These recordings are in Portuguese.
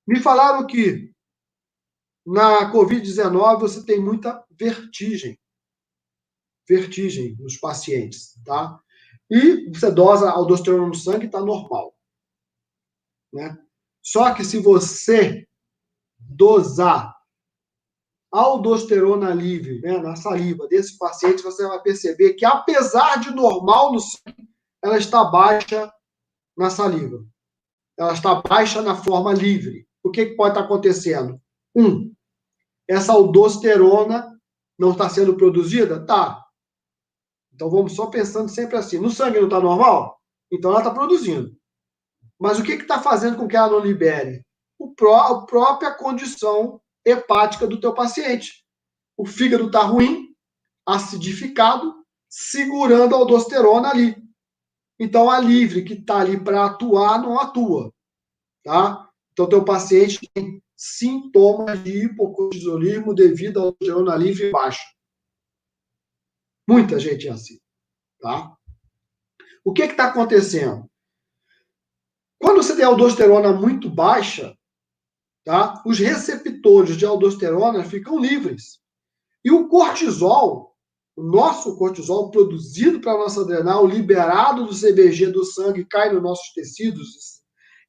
Me falaram que na Covid-19 você tem muita vertigem nos pacientes, tá? E você dosa aldosterona no sangue, está normal, né? Só que se você dosar aldosterona livre, né, na saliva desse paciente, você vai perceber que, apesar de normal no sangue, ela está baixa na saliva. Ela está baixa na forma livre. O que pode estar acontecendo? Essa aldosterona não está sendo produzida? Tá. Então vamos só pensando sempre assim. No sangue não está normal? Então ela está produzindo. Mas o que está fazendo com que ela não libere? A própria condição hepática do teu paciente. O fígado está ruim, acidificado, segurando a aldosterona ali. Então a livre que está ali para atuar, não atua. Tá? Então teu paciente tem sintomas de hipocortisolismo devido à aldosterona livre baixa. Muita gente é assim. Tá? O que está acontecendo? Quando você tem aldosterona muito baixa, tá? Os receptores de aldosterona ficam livres. E o cortisol, o nosso cortisol produzido para a nossa adrenal, liberado do CBG do sangue, cai nos nossos tecidos,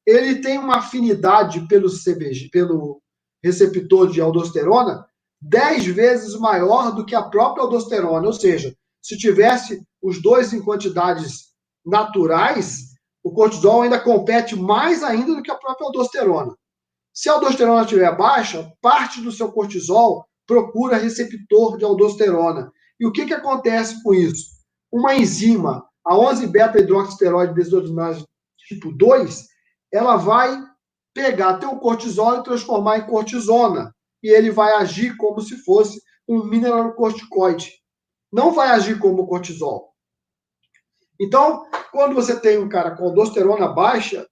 ele tem uma afinidade pelo CBG, pelo receptor de aldosterona, 10 vezes maior do que a própria aldosterona. Ou seja, se tivesse os dois em quantidades naturais, o cortisol ainda compete mais ainda do que a própria aldosterona. Se a aldosterona estiver baixa, parte do seu cortisol procura receptor de aldosterona. E o que acontece com isso? Uma enzima, a 11-beta-hidroxisteroide desodinase tipo 2, ela vai pegar teu cortisol e transformar em cortisona. E ele vai agir como se fosse um mineralocorticoide. Não vai agir como cortisol. Então, quando você tem um cara com aldosterona baixa,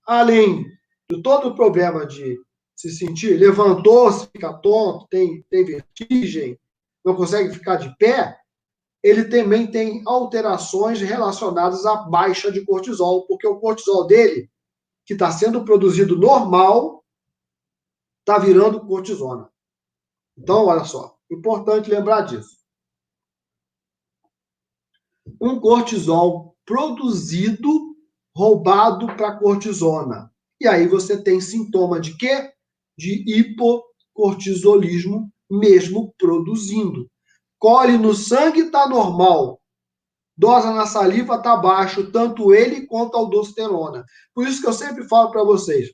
além de todo o problema de se sentir, levantou-se, fica tonto, tem vertigem, não consegue ficar de pé, ele também tem alterações relacionadas à baixa de cortisol, porque o cortisol dele, que está sendo produzido normal, está virando cortisona. Então, olha só, importante lembrar disso. Um cortisol produzido, roubado para cortisona. E aí você tem sintoma de quê? De hipocortisolismo, mesmo produzindo. Colhe no sangue está normal. Dosa na saliva está baixo, tanto ele quanto a aldosterona. Por isso que eu sempre falo para vocês.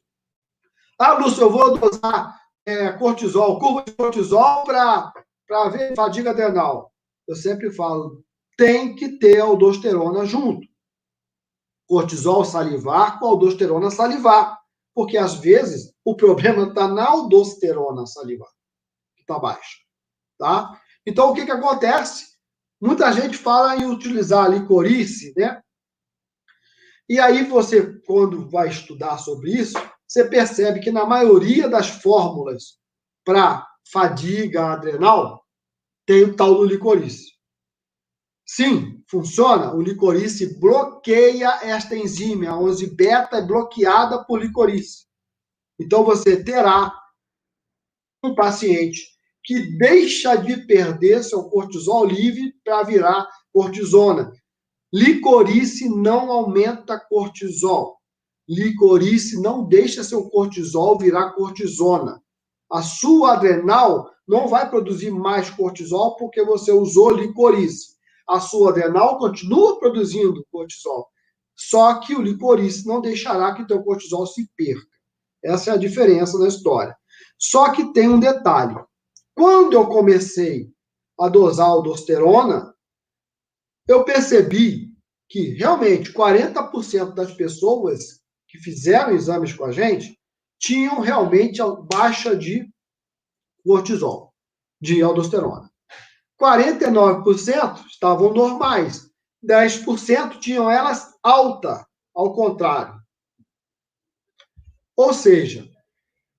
Lúcio, eu vou dosar cortisol, curva de cortisol para ver fadiga adrenal. Eu sempre falo, tem que ter aldosterona junto. Cortisol salivar com aldosterona salivar. Porque, às vezes, o problema está na aldosterona salivar, que está baixa. Tá? Então, o que acontece? Muita gente fala em utilizar a licorice, né? E aí você, quando vai estudar sobre isso, você percebe que na maioria das fórmulas para fadiga adrenal, tem o tal do licorice. Sim, funciona. O licorice bloqueia esta enzima. A 11-beta é bloqueada por licorice. Então, você terá um paciente que deixa de perder seu cortisol livre para virar cortisona. Licorice não aumenta cortisol. Licorice não deixa seu cortisol virar cortisona. A sua adrenal não vai produzir mais cortisol porque você usou licorice. A sua adrenal continua produzindo cortisol. Só que o licorice não deixará que teu cortisol se perca. Essa é a diferença na história. Só que tem um detalhe. Quando eu comecei a dosar aldosterona, eu percebi que realmente 40% das pessoas que fizeram exames com a gente tinham realmente baixa de cortisol, de aldosterona. 49% estavam normais. 10% tinham elas alta, ao contrário. Ou seja,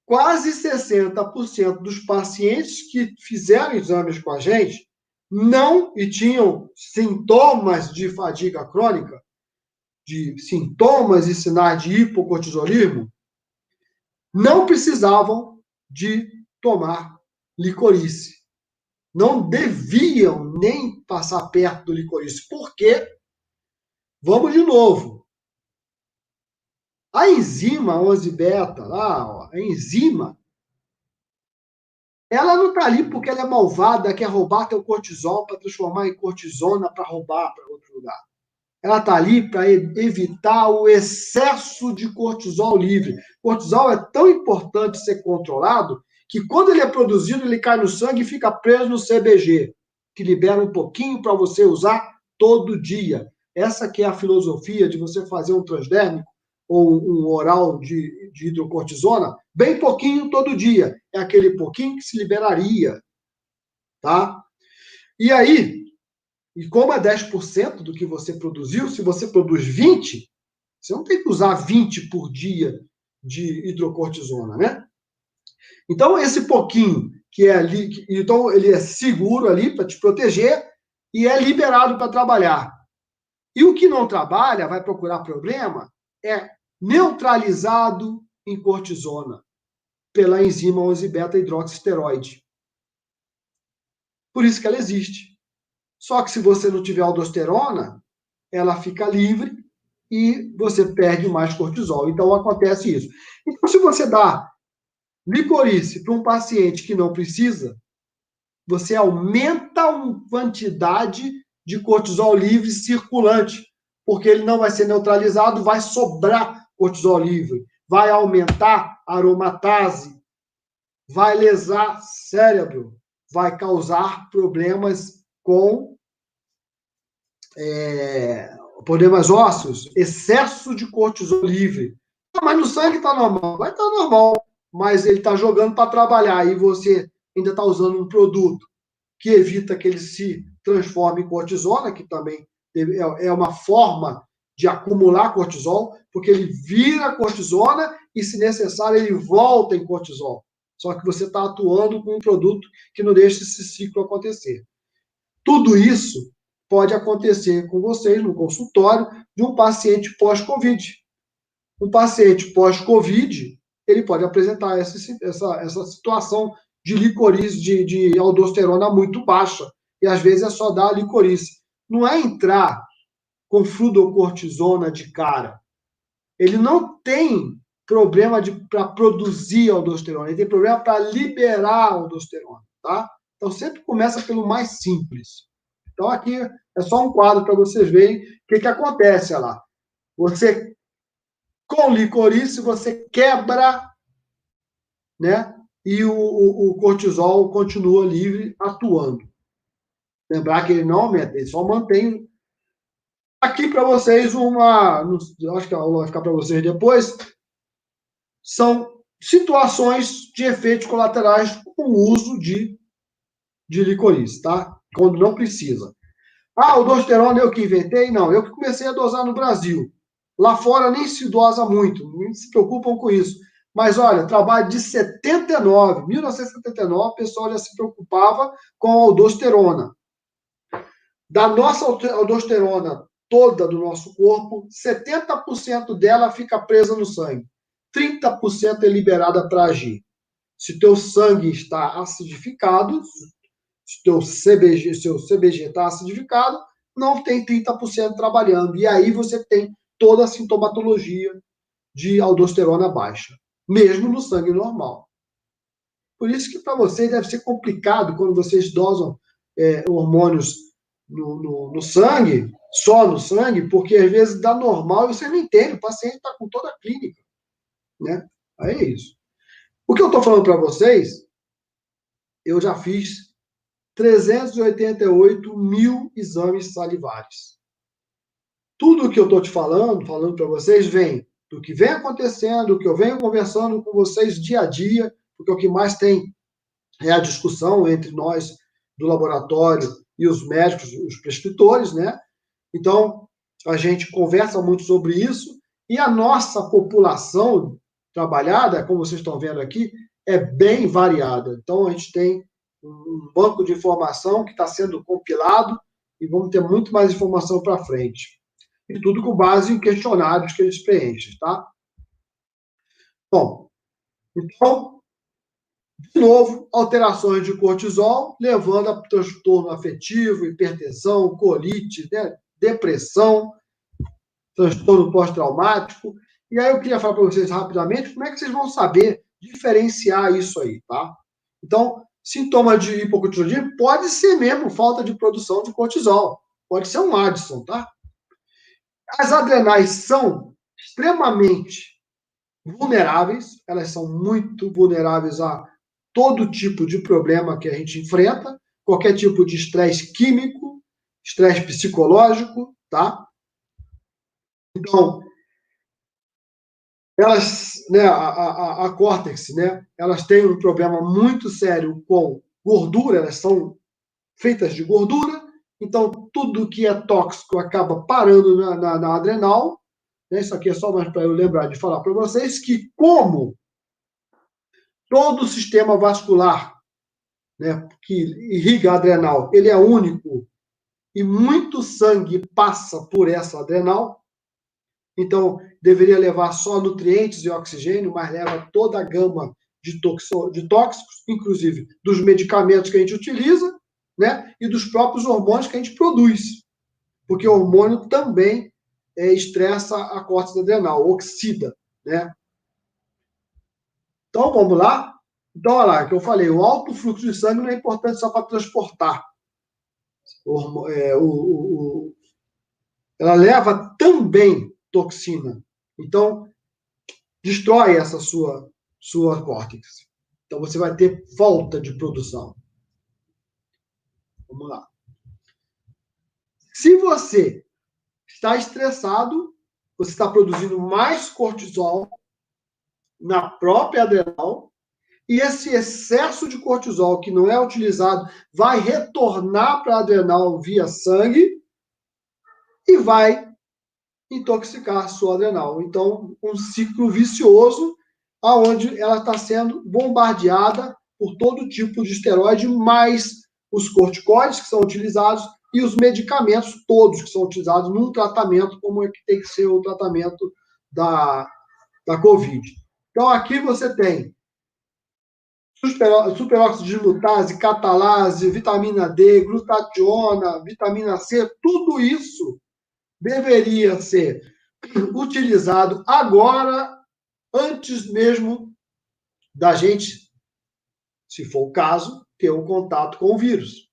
quase 60% dos pacientes que fizeram exames com a gente não e tinham sintomas de fadiga crônica, de sintomas e sinais de hipocortisolismo, não precisavam de tomar licorice. Não deviam nem passar perto do licorice. Por quê? Vamos de novo. A enzima 11-beta, lá, ó, a enzima, ela não está ali porque ela é malvada, quer roubar teu cortisol para transformar em cortisona para roubar para outro lugar. Ela está ali para evitar o excesso de cortisol livre. Cortisol é tão importante ser controlado que quando ele é produzido, ele cai no sangue e fica preso no CBG, que libera um pouquinho para você usar todo dia. Essa que é a filosofia de você fazer um transdérmico ou um oral de hidrocortisona, bem pouquinho todo dia. É aquele pouquinho que se liberaria, tá? E aí, e como é 10% do que você produziu, se você produz 20, você não tem que usar 20 por dia de hidrocortisona, né? Então, esse pouquinho que é ali, então ele é seguro ali para te proteger e é liberado para trabalhar. E o que não trabalha, vai procurar problema, é neutralizado em cortisona pela enzima 11-beta-hidroxisteroide. Por isso que ela existe. Só que se você não tiver aldosterona, ela fica livre e você perde mais cortisol. Então, acontece isso. Então, se você dá licorice para um paciente que não precisa, você aumenta a quantidade de cortisol livre circulante, porque ele não vai ser neutralizado, vai sobrar cortisol livre, vai aumentar a aromatase, vai lesar cérebro, vai causar problemas com problemas ósseos, excesso de cortisol livre. Mas no sangue está normal. Vai estar normal, mas ele está jogando para trabalhar e você ainda está usando um produto que evita que ele se transforme em cortisona, que também é uma forma de acumular cortisol, porque ele vira cortisona e, se necessário, ele volta em cortisol. Só que você está atuando com um produto que não deixa esse ciclo acontecer. Tudo isso pode acontecer com vocês no consultório de um paciente pós-Covid. Um paciente pós-Covid, ele pode apresentar essa situação de licorice, de aldosterona muito baixa. E às vezes é só dar licorice. Não é entrar com fluocortisona de cara. Ele não tem problema para produzir aldosterona, ele tem problema para liberar aldosterona, tá? Então sempre começa pelo mais simples. Então aqui é só um quadro para vocês verem o que acontece, olha lá. Você, com licorice, você quebra, né? E o cortisol continua livre, atuando. Lembrar que ele não aumenta, ele só mantém. Aqui para vocês acho que a aula vai ficar para vocês depois, são situações de efeitos colaterais com o uso de licorice, tá? Quando não precisa. Ah, o aldosterona eu que inventei? Não, eu que comecei a dosar no Brasil. Lá fora nem se dosa muito, nem se preocupam com isso. Mas olha, trabalho de 1979, o pessoal já se preocupava com a aldosterona. Da nossa aldosterona toda do nosso corpo, 70% dela fica presa no sangue. 30% é liberada para agir. Se teu sangue está acidificado, se teu CBG, seu CBG está acidificado, não tem 30% trabalhando. E aí você tem toda a sintomatologia de aldosterona baixa, mesmo no sangue normal. Por isso que para vocês deve ser complicado quando vocês dosam hormônios no sangue, só no sangue, porque às vezes dá normal e você não entende, o paciente está com toda a clínica, né? Aí é isso. O que eu estou falando para vocês, eu já fiz 388 mil exames salivares. Tudo o que eu estou te falando para vocês, vem do que vem acontecendo, do que eu venho conversando com vocês dia a dia, porque o que mais tem é a discussão entre nós do laboratório e os médicos, os prescritores, né? Então, a gente conversa muito sobre isso e a nossa população trabalhada, como vocês estão vendo aqui, é bem variada. Então, a gente tem um banco de informação que está sendo compilado e vamos ter muito mais informação para frente. E tudo com base em questionários que eles preenchem, tá? Bom, Então, de novo, alterações de cortisol, levando a transtorno afetivo, hipertensão, colite, né? Depressão, transtorno pós-traumático. E aí eu queria falar para vocês rapidamente como é que vocês vão saber diferenciar isso aí, tá? Então, sintoma de hipocortisolismo pode ser mesmo falta de produção de cortisol. Pode ser um Addison, tá? As adrenais são extremamente vulneráveis, elas são muito vulneráveis a todo tipo de problema que a gente enfrenta, qualquer tipo de estresse químico, estresse psicológico, tá? Então, elas, né, a córtex, né, elas têm um problema muito sério com gordura, elas são feitas de gordura, então tudo que é tóxico acaba parando na adrenal, né, isso aqui é só mais para eu lembrar de falar para vocês que como todo o sistema vascular, né, que irriga a adrenal, ele é único e muito sangue passa por essa adrenal, então deveria levar só nutrientes e oxigênio, mas leva toda a gama de tóxicos, inclusive dos medicamentos que a gente utiliza, né, e dos próprios hormônios que a gente produz, porque o hormônio também estressa a córtex adrenal, oxida, né? Então, vamos lá? Então, olha lá, que eu falei, o alto fluxo de sangue não é importante só para transportar. Ela leva também toxina. Então, destrói essa sua córtex. Então, você vai ter falta de produção. Vamos lá. Se você está estressado, você está produzindo mais cortisol na própria adrenal, e esse excesso de cortisol que não é utilizado vai retornar para a adrenal via sangue e vai intoxicar a sua adrenal. Então, um ciclo vicioso aonde ela está sendo bombardeada por todo tipo de esteroide, mais os corticoides que são utilizados e os medicamentos todos que são utilizados num tratamento como é que tem que ser o tratamento da Covid. Então, aqui você tem superóxido de glutase, catalase, vitamina D, glutationa, vitamina C, tudo isso deveria ser utilizado agora, antes mesmo da gente, se for o caso, ter um contato com o vírus.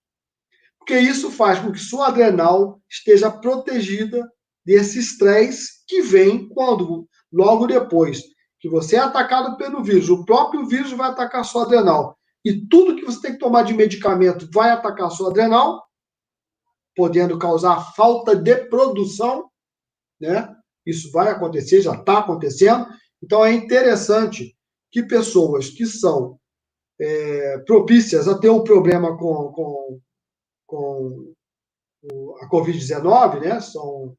Porque isso faz com que sua adrenal esteja protegida desse estresse que vem quando, logo depois que você é atacado pelo vírus, o próprio vírus vai atacar a sua adrenal. E tudo que você tem que tomar de medicamento vai atacar a sua adrenal, podendo causar falta de produção, né? Isso vai acontecer, já está acontecendo. Então, é interessante que pessoas que são propícias a ter um problema com a Covid-19, né? São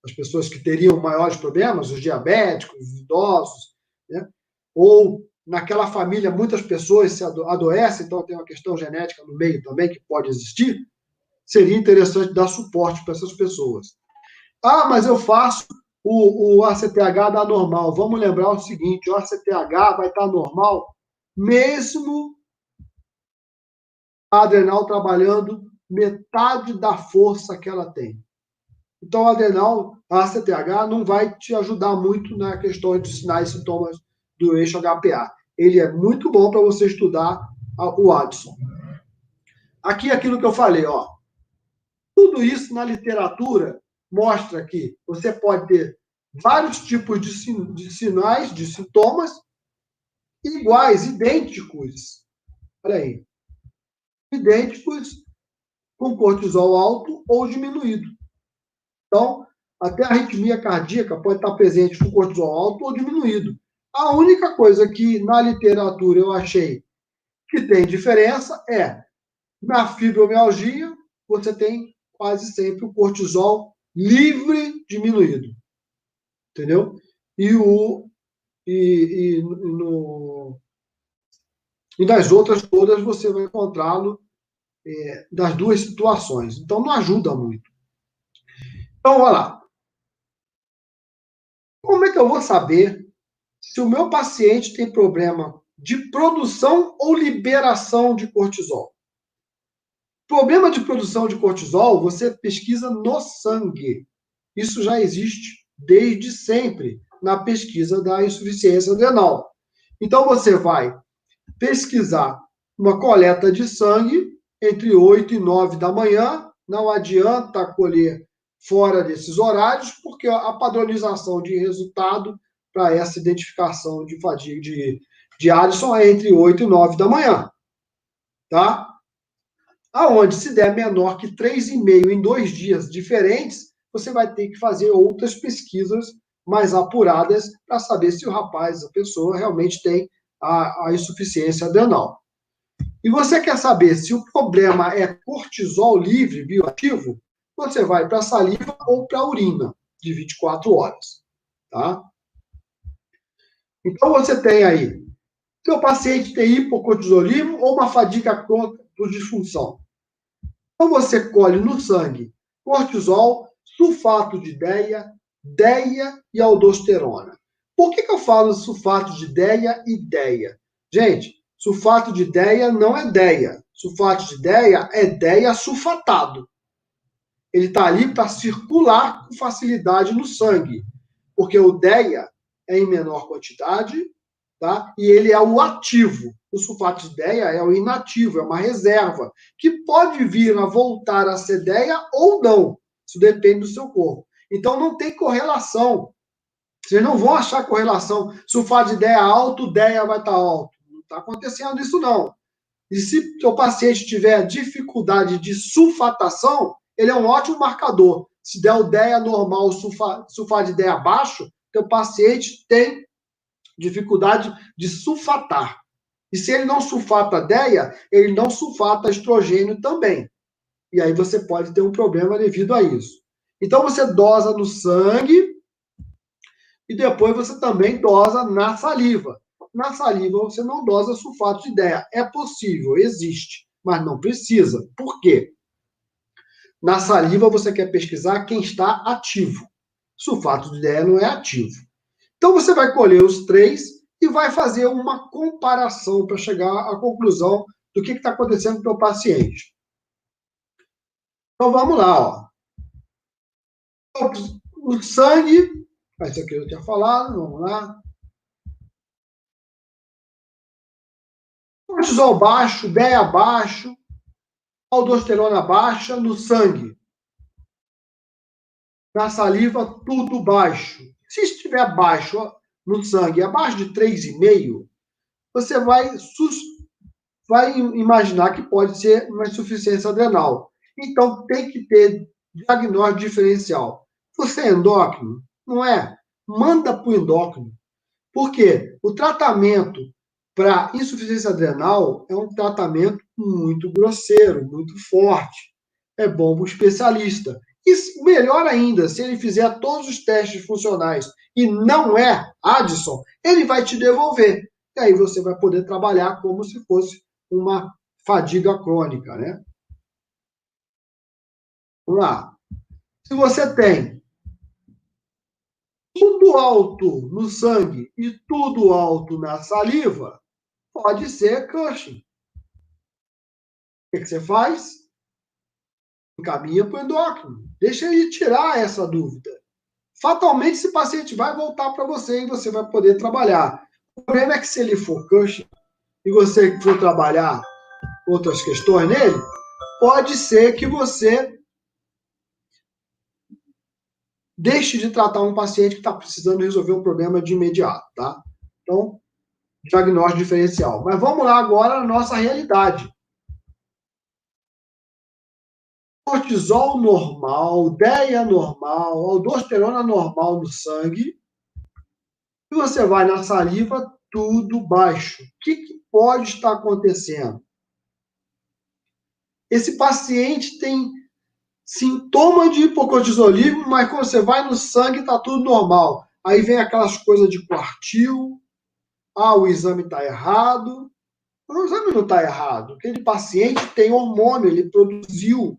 as pessoas que teriam maiores problemas, os diabéticos, os idosos, né? Ou naquela família muitas pessoas se adoecem, então tem uma questão genética no meio também que pode existir, seria interessante dar suporte para essas pessoas. Ah, mas eu faço o ACTH dá normal. Vamos lembrar o seguinte, o ACTH vai estar normal mesmo a adrenal trabalhando metade da força que ela tem. Então, a adrenal, a ACTH, não vai te ajudar muito na questão de sinais e sintomas do eixo HPA. Ele é muito bom para você estudar o Addison. Aqui, aquilo que eu falei, ó. Tudo isso na literatura mostra que você pode ter vários tipos de sinais, de sintomas, iguais, idênticos. Olha aí. Idênticos com cortisol alto ou diminuído. Então, até a arritmia cardíaca pode estar presente com cortisol alto ou diminuído. A única coisa que na literatura eu achei que tem diferença é na fibromialgia, você tem quase sempre o cortisol livre diminuído. Entendeu? E nas outras todas você vai encontrá-lo das duas situações. Então não ajuda muito. Então, olha lá. Como é que eu vou saber se o meu paciente tem problema de produção ou liberação de cortisol. Problema de produção de cortisol, você pesquisa no sangue. Isso já existe desde sempre na pesquisa da insuficiência adrenal. Então, você vai pesquisar uma coleta de sangue entre 8 e 9 da manhã. Não adianta colher fora desses horários, porque a padronização de resultado para essa identificação de fadiga de Addison é entre 8 e 9 da manhã. Tá? Aonde, se der menor que 3,5 em 2 dias diferentes, você vai ter que fazer outras pesquisas mais apuradas para saber se o rapaz, a pessoa, realmente tem a insuficiência adrenal. E você quer saber se o problema é cortisol livre, bioativo, você vai para a saliva ou para a urina, de 24 horas. Tá? Então, você tem aí, seu paciente tem hipocortisolismo ou uma fadiga crônica por disfunção. Então, você colhe no sangue cortisol, sulfato de DEA e aldosterona. Por que eu falo sulfato de DEA e DEA? Gente, sulfato de DEA não é DEA. Sulfato de DEA é DEA sulfatado. Ele está ali para circular com facilidade no sangue, porque o DEA é em menor quantidade, tá? E ele é o ativo. O sulfato de DEA é o inativo, é uma reserva, que pode vir a voltar a ser DEA ou não. Isso depende do seu corpo. Então, não tem correlação. Vocês não vão achar correlação. Sulfato de DEA alto, DEA vai estar alto. Não está acontecendo isso, não. E se o paciente tiver dificuldade de sulfatação, ele é um ótimo marcador. Se der o DEA normal, sulfato de DEA baixo, o paciente tem dificuldade de sulfatar. E se ele não sulfata DEA, ele não sulfata estrogênio também. E aí você pode ter um problema devido a isso. Então você dosa no sangue e depois você também dosa na saliva. Na saliva você não dosa sulfato de DEA. É possível, existe, mas não precisa. Por quê? Na saliva você quer pesquisar quem está ativo. Sulfato de DEA não é ativo. Então você vai colher os 3 e vai fazer uma comparação para chegar à conclusão do que está acontecendo com o teu paciente. Então vamos lá, ó. O sangue, isso aqui eu tinha falado, vamos lá. Cortisol baixo, DEA baixo, aldosterona baixa no sangue. Na saliva, tudo baixo. Se estiver baixo no sangue, abaixo de 3,5, você vai imaginar que pode ser uma insuficiência adrenal. Então, tem que ter diagnóstico diferencial. Você é endócrino? Não é? Manda para o endócrino. Por quê? O tratamento para insuficiência adrenal é um tratamento muito grosseiro, muito forte. É bom para o especialista. E melhor ainda, se ele fizer todos os testes funcionais e não é Addison, ele vai te devolver. E aí você vai poder trabalhar como se fosse uma fadiga crônica, né? Vamos lá. Se você tem tudo alto no sangue e tudo alto na saliva, pode ser Cushing. O que você faz? Encaminha para o endócrino. Deixa ele tirar essa dúvida. Fatalmente, esse paciente vai voltar para você e você vai poder trabalhar. O problema é que se ele for Cushing e você for trabalhar outras questões nele, pode ser que você deixe de tratar um paciente que está precisando resolver um problema de imediato, tá? Então, diagnóstico diferencial. Mas vamos lá agora na nossa realidade. Cortisol normal, DEA normal, aldosterona normal no sangue. E você vai na saliva, tudo baixo. O que pode estar acontecendo? Esse paciente tem sintoma de hipocortisolismo, mas quando você vai no sangue, está tudo normal. Aí vem aquelas coisas de quartil, o exame está errado. O exame não está errado. Aquele paciente tem hormônio, ele produziu.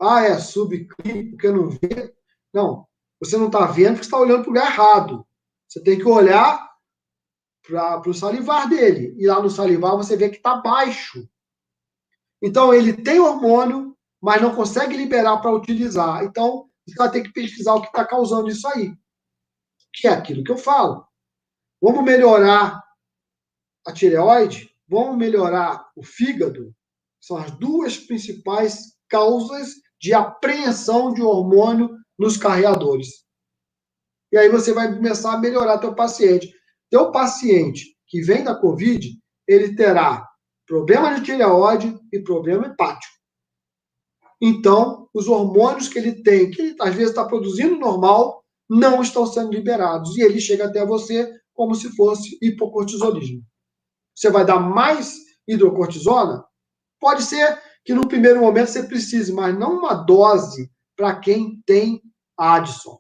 É subclínico, porque não vê. Não, você não está vendo porque você está olhando para o lugar errado. Você tem que olhar para o salivar dele. E lá no salivar você vê que está baixo. Então, ele tem hormônio, mas não consegue liberar para utilizar. Então, você vai ter que pesquisar o que está causando isso aí. Que é aquilo que eu falo. Vamos melhorar a tireoide? Vamos melhorar o fígado? São as duas principais causas de apreensão de hormônio nos carreadores. E aí você vai começar a melhorar teu paciente. Teu paciente que vem da COVID, ele terá problema de tireoide e problema hepático. Então, os hormônios que ele tem, que ele às vezes está produzindo normal, não estão sendo liberados. E ele chega até você como se fosse hipocortisolismo. Você vai dar mais hidrocortisona? Pode ser que no primeiro momento você precise, mas não uma dose para quem tem Addison.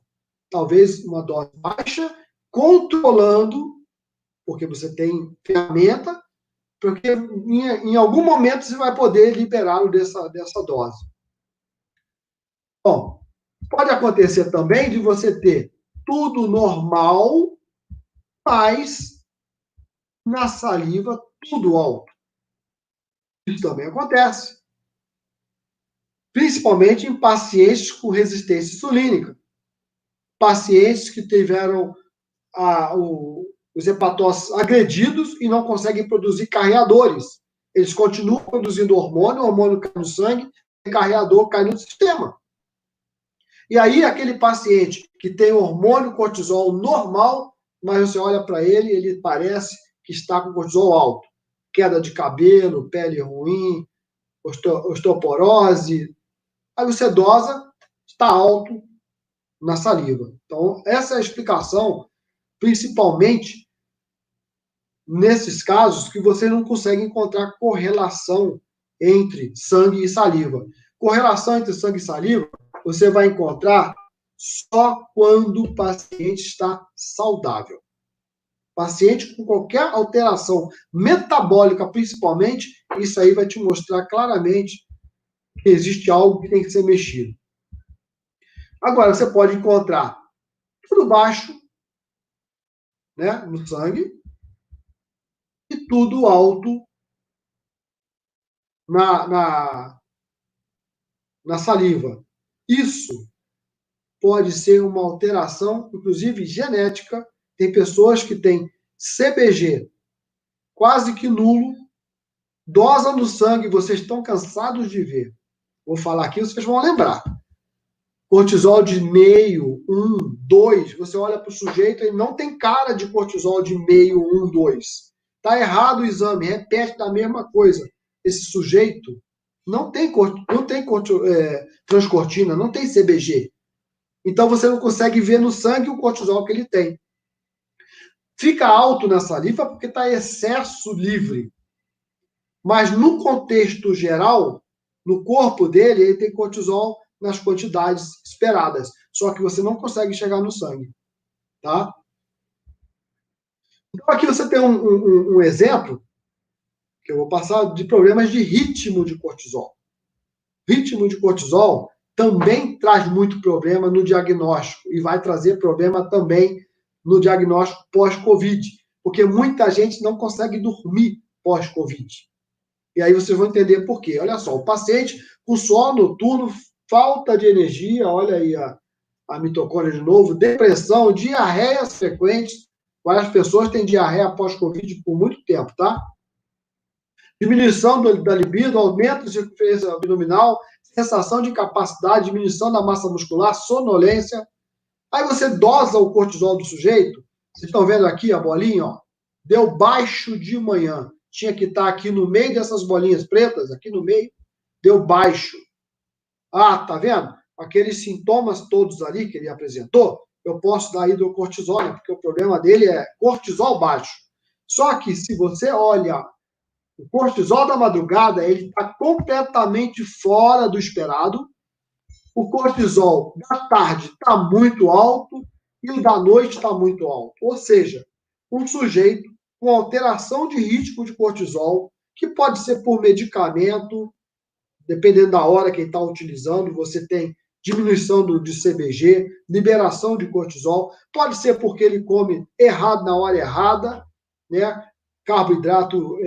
Talvez uma dose baixa, controlando, porque você tem ferramenta, porque em algum momento você vai poder liberá-lo dessa dose. Bom, pode acontecer também de você ter tudo normal, mas na saliva tudo alto. Isso também acontece. Principalmente em pacientes com resistência insulínica. Pacientes que tiveram os hepatócitos agredidos e não conseguem produzir carreadores. Eles continuam produzindo hormônio, o hormônio cai no sangue, o carreador cai no sistema. E aí, aquele paciente que tem hormônio cortisol normal, mas você olha para ele, ele parece que está com cortisol alto. Queda de cabelo, pele ruim, osteoporose. Aí você dosa, está alto na saliva. Então, essa é a explicação, principalmente nesses casos que você não consegue encontrar correlação entre sangue e saliva. Correlação entre sangue e saliva você vai encontrar só quando o paciente está saudável. Paciente com qualquer alteração metabólica, principalmente, isso aí vai te mostrar claramente que existe algo que tem que ser mexido. Agora, você pode encontrar tudo baixo, né, no sangue, e tudo alto na saliva. Isso pode ser uma alteração, inclusive genética. Tem pessoas que têm CBG quase que nulo, dosa no sangue, vocês estão cansados de ver. Vou falar aqui, vocês vão lembrar. Cortisol de meio, 1, 2, você olha para o sujeito, ele não tem cara de cortisol de meio, 1, 2. Está errado o exame, repete da mesma coisa. Esse sujeito não tem transcortina, não tem CBG. Então você não consegue ver no sangue o cortisol que ele tem. Fica alto na saliva porque está em excesso livre. Mas no contexto geral, no corpo dele, ele tem cortisol nas quantidades esperadas. Só que você não consegue chegar no sangue. Tá? Então aqui você tem um exemplo, que eu vou passar, de problemas de ritmo de cortisol. Ritmo de cortisol também traz muito problema no diagnóstico e vai trazer problema também no diagnóstico pós-Covid, porque muita gente não consegue dormir pós-Covid. E aí vocês vão entender por quê. Olha só, o paciente com sono noturno, falta de energia, olha aí a mitocôndria de novo, depressão, diarreias frequentes. Várias pessoas têm diarreia pós-Covid por muito tempo, tá? Diminuição da libido, aumento de circunferência abdominal, sensação de incapacidade, diminuição da massa muscular, sonolência. Aí você dosa o cortisol do sujeito, vocês estão vendo aqui a bolinha, ó, deu baixo de manhã. Tinha que estar aqui no meio dessas bolinhas pretas, aqui no meio, deu baixo. Ah, tá vendo? Aqueles sintomas todos ali que ele apresentou, eu posso dar hidrocortisona, porque o problema dele é cortisol baixo. Só que se você olha o cortisol da madrugada, ele está completamente fora do esperado. O cortisol da tarde está muito alto e o da noite está muito alto. Ou seja, um sujeito com alteração de ritmo de cortisol, que pode ser por medicamento, dependendo da hora que ele está utilizando, você tem diminuição de CBG, liberação de cortisol. Pode ser porque ele come errado na hora errada, né? Carboidrato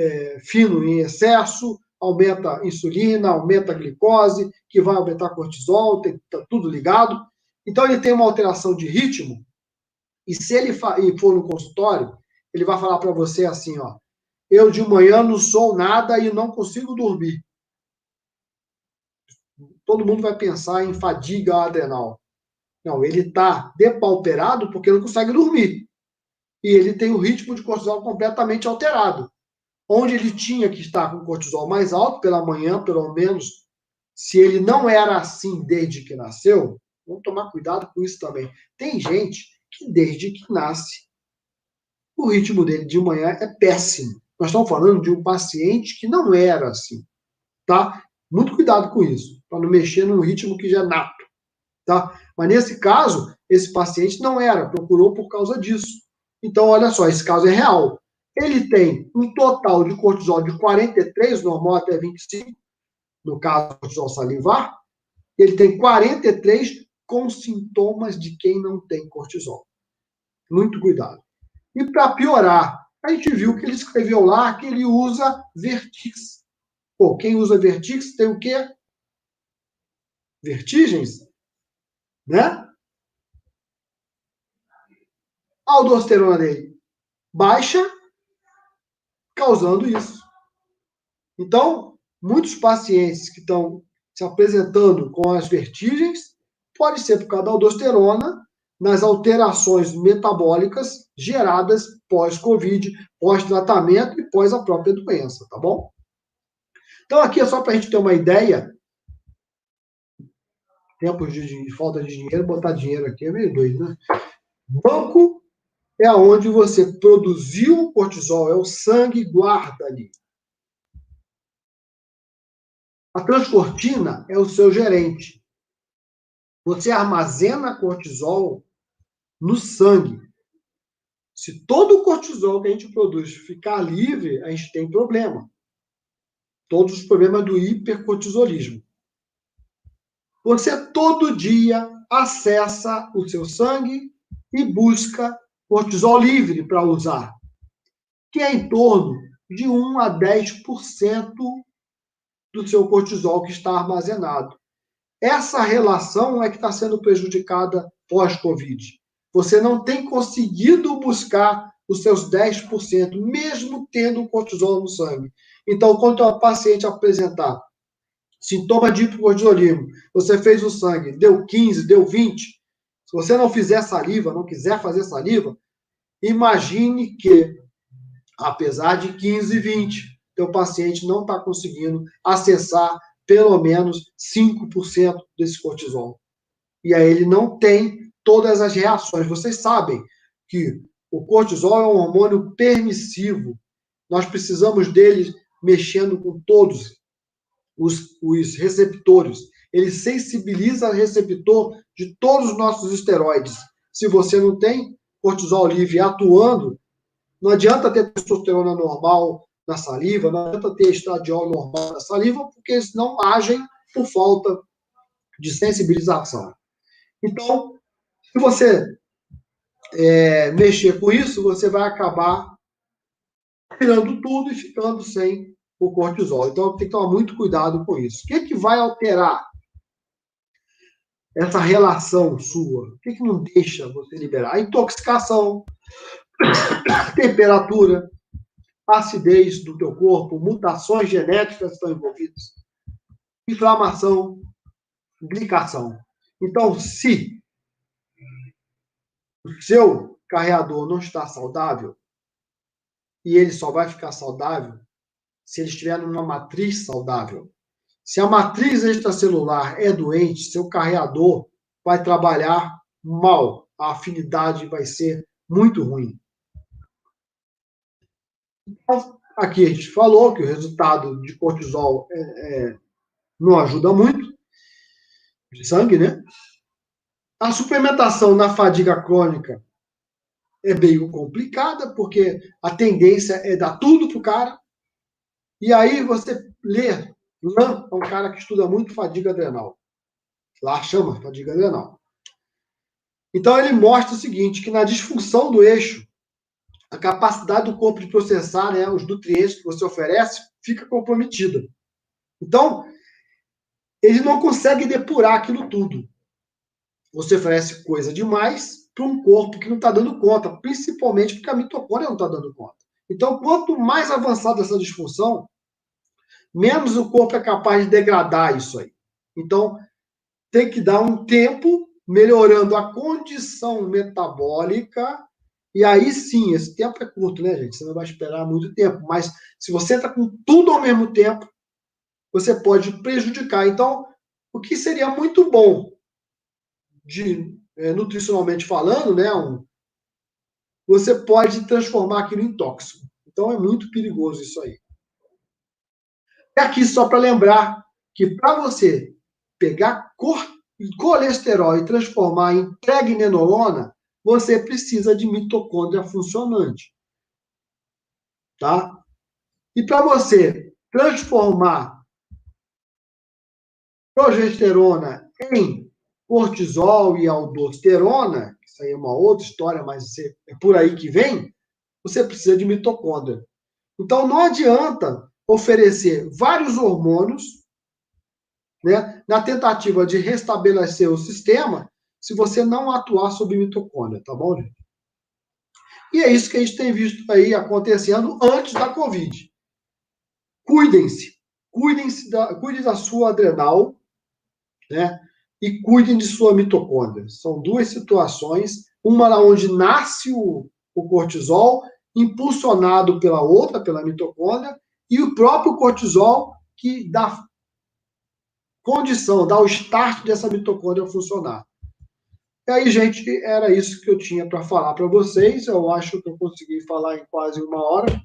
fino em excesso, aumenta a insulina, aumenta a glicose, que vai aumentar cortisol, tá tudo ligado. Então, ele tem uma alteração de ritmo, e se ele for no consultório, ele vai falar para você assim, ó, eu de manhã não sou nada e não consigo dormir. Todo mundo vai pensar em fadiga adrenal. Não, ele está depauperado porque não consegue dormir. E ele tem o ritmo de cortisol completamente alterado. Onde ele tinha que estar com o cortisol mais alto pela manhã, pelo menos, se ele não era assim desde que nasceu, vamos tomar cuidado com isso também. Tem gente que desde que nasce, o ritmo dele de manhã é péssimo. Nós estamos falando de um paciente que não era assim, tá? Muito cuidado com isso, para não mexer num ritmo que já é nato, tá? Mas nesse caso, esse paciente não era, procurou por causa disso. Então, olha só, esse caso é real. Ele tem um total de cortisol de 43, normal até 25, no caso do cortisol salivar, ele tem 43 com sintomas de quem não tem cortisol. Muito cuidado. E para piorar, a gente viu que ele escreveu lá que ele usa Vertix. Pô, quem usa Vertix tem o quê? Vertigens, né? A aldosterona dele baixa, causando isso. Então, muitos pacientes que estão se apresentando com as vertigens, pode ser por causa da aldosterona, nas alterações metabólicas geradas pós-Covid, pós-tratamento e pós a própria doença, tá bom? Então, aqui é só para a gente ter uma ideia. Tempos de falta de dinheiro, botar dinheiro aqui é meio doido, né? Banco é onde você produziu o cortisol, é o sangue guarda ali. A transcortina é o seu gerente. Você armazena cortisol no sangue. Se todo o cortisol que a gente produz ficar livre, a gente tem problema. Todos os problemas do hipercortisolismo. Você todo dia acessa o seu sangue e busca cortisol livre para usar, que é em torno de 1 a 10% do seu cortisol que está armazenado. Essa relação é que está sendo prejudicada pós-Covid. Você não tem conseguido buscar os seus 10%, mesmo tendo cortisol no sangue. Então, quando a paciente apresentar sintoma de hipocortisolismo, você fez o sangue, deu 15, deu 20, se você não fizer saliva, não quiser fazer saliva, imagine que, apesar de 15 e 20, teu paciente não está conseguindo acessar pelo menos 5% desse cortisol. E aí ele não tem todas as reações. Vocês sabem que o cortisol é um hormônio permissivo. Nós precisamos dele mexendo com todos os receptores. Ele sensibiliza o receptor de todos os nossos esteroides. Se você não tem cortisol livre atuando, não adianta ter testosterona normal na saliva, não adianta ter estradiol normal na saliva, porque eles não agem por falta de sensibilização. Então, se você mexer com isso, você vai acabar tirando tudo e ficando sem o cortisol. Então, tem que tomar muito cuidado com isso. O que vai alterar essa relação sua? O que não deixa você liberar? A intoxicação, a temperatura, a acidez do teu corpo, mutações genéticas estão envolvidas, inflamação, glicação. Então, se o seu carreador não está saudável, e ele só vai ficar saudável se ele estiver numa matriz saudável. Se a matriz extracelular é doente, seu carreador vai trabalhar mal, a afinidade vai ser muito ruim. Então, aqui a gente falou que o resultado de cortisol não ajuda muito, de sangue, né? A suplementação na fadiga crônica é meio complicada, porque a tendência é dar tudo pro cara. E aí você lê, Lan é um cara que estuda muito fadiga adrenal. Lá chama fadiga adrenal. Então, ele mostra o seguinte, que na disfunção do eixo, a capacidade do corpo de processar, né, os nutrientes que você oferece fica comprometida. Então, ele não consegue depurar aquilo tudo. Você oferece coisa demais para um corpo que não está dando conta, principalmente porque a mitocôndria não está dando conta. Então, quanto mais avançada essa disfunção, menos o corpo é capaz de degradar isso aí. Então, tem que dar um tempo melhorando a condição metabólica, e aí sim, esse tempo é curto, né, gente? Você não vai esperar muito tempo, mas se você está com tudo ao mesmo tempo, você pode prejudicar. Então, o que seria muito bom, nutricionalmente falando, né, você pode transformar aquilo em tóxico. Então, é muito perigoso isso aí. E aqui, só para lembrar que para você pegar colesterol e transformar em pregnenolona, você precisa de mitocôndria funcionante. Tá? E para você transformar progesterona em cortisol e aldosterona, isso aí é uma outra história, mas é por aí que vem, você precisa de mitocôndria. Então, não adianta oferecer vários hormônios, né, na tentativa de restabelecer o sistema, se você não atuar sobre mitocôndria, tá bom, gente? E é isso que a gente tem visto aí acontecendo antes da Covid. Cuidem-se. Cuidem da sua adrenal, né? E cuidem de sua mitocôndria. São duas situações, uma onde nasce o cortisol, impulsionado pela outra, pela mitocôndria, e o próprio cortisol que dá condição, dá o start dessa mitocôndria funcionar. E aí, gente, era isso que eu tinha para falar para vocês. Eu acho que eu consegui falar em quase 1 hora.